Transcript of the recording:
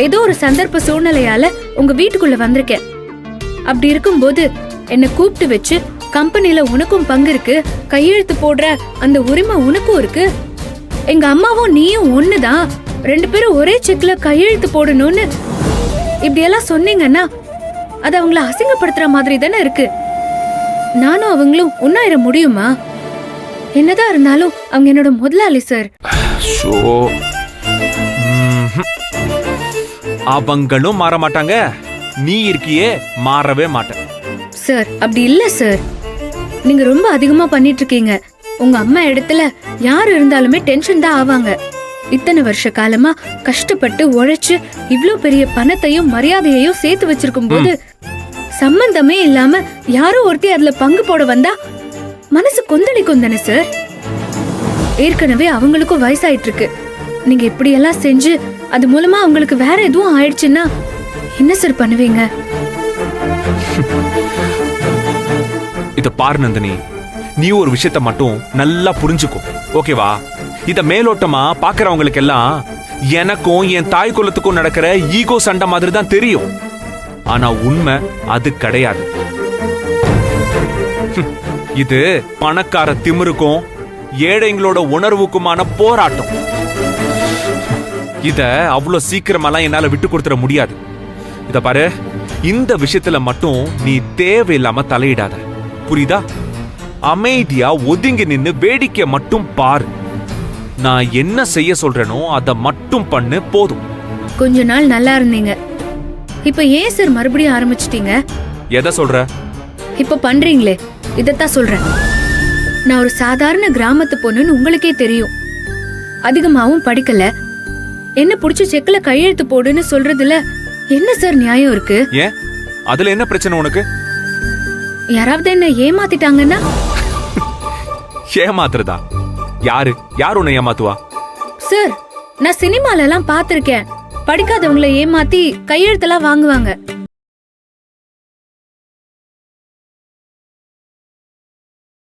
ஏதோ ஒரு சந்தர்ப்ப சூழ்நிலையால உங்க வீட்டுக்குள்ள வந்திருக்கேன். அப்படி இருக்கும்போது என்ன கூப்பிட்டு வச்சு கம்பெனில உனக்கும் பங்கு இருக்கு, கையெழுத்து போடுற அந்த உரிமை உனக்கும் இருக்கு, எங்க அம்மாவும் நீயும் ஒண்ணுதான், 2 பேரும் ஒரே செக்ல கையெழுத்து போடணும்னு இப்படி எல்லாம் சொன்னீங்கன்னா அது அவங்கள அசிங்கப்படுத்துற மாதிரி தானே இருக்கு. நானும் அவங்களும் ஒன்னாயிர முடியுமா? என்னதான் இருந்தாலும் அவங்க என்னோட முதலாளி சார். அவங்களும் மாற மாட்டாங்க, நீ இருக்கியே மாறவே மாட்டேன் சார். அப்படி இல்ல சார், நீங்க ரொம்ப அதிகமா பண்ணிட்டு இருக்கீங்க. உங்க அம்மா இடத்துல யார் இருந்தாலுமே டென்ஷன் தான் ஆவாங்க. இத்தனை வருஷ காலமா கஷ்டப்பட்டு உழைச்சு இவ்ளோ பெரிய பணத்தையும் மரியாதையையும் சேர்த்து வச்சிருக்கும் போது சம்பந்தமே இல்லாம யாரோ ஒருத்தி அதுல பங்கு போட வந்தா மனசு கொந்தளிக்கும் தானே சார். ஏற்கனவே அவங்களுக்கும் வயசாயிட்டு இருக்கு. நீங்க இப்படி எல்லாம் செஞ்சு அது மூலமா அவங்களுக்கு வேற எதுவும் ஆயிடுச்சுன்னா என்ன சார் பண்ணுவீங்க? இத பாரு நந்தினி, நீ ஒரு விஷயத்த மட்டும் நல்லா புரிஞ்சுக்கோ, ஓகேவா? இத மேலோட்டமா பாக்குறவங்களுக்கு எல்லாம் எனக்கும் என் தாய் குலத்துக்கும் நடக்கிற ஈகோ சண்டை மாதிரி தான் தெரியும். ஆனா உண்மை அது கிடையாது. இது பணக்கார திமிருக்கும் ஏழைங்களோட உணர்வுக்குமான போராட்டம். இத அவ்வளவு சீக்கிரமெல்லாம் என்னால விட்டு கொடுத்துட முடியாது. இத பாரு, இந்த விஷயத்துல மட்டும் நீ தேவையில்லாம தலையிடாத, புரியுதா? அமைதியா ஒதுங்கி நின்னு வேடிக்கை மட்டும் பாரு. நான் என்ன செய்ய சொல்றேனோ அதை மட்டும் பண்ணு, போதும். கொஞ்ச நாள் நல்லா இருந்தீங்க, இப்ப ஏன் சார் மறுபடியும் ஆரம்பிச்சிட்டீங்க? எதை சொல்ற? இப்ப பண்றீங்களே இதத்தான் சொல்றேன். நான் ஒரு சாதாரண கிராமத்து பொண்ணுன்னு உங்களுக்கே தெரியும். அதிகமாவும் படிக்கல. என்ன புடிச்சு செக்ல கையெழுத்து போடுன்னு சொல்றதுல என்ன சார் நியாயம் இருக்கு? ஏன், அதுல என்ன பிரச்சனை உனக்கு? யாராவது என்ன ஏமாத்திட்டாங்கன்னா? ஏமாத்துறதா? யாரு யார் உன்னை ஏமாத்துவா? சார், நான் சினிமால எல்லாம் பாத்திருக்கேன். படிக்காதவங்களை ஏமாத்தி கையெழுத்தெல்லாம் வாங்குவாங்க.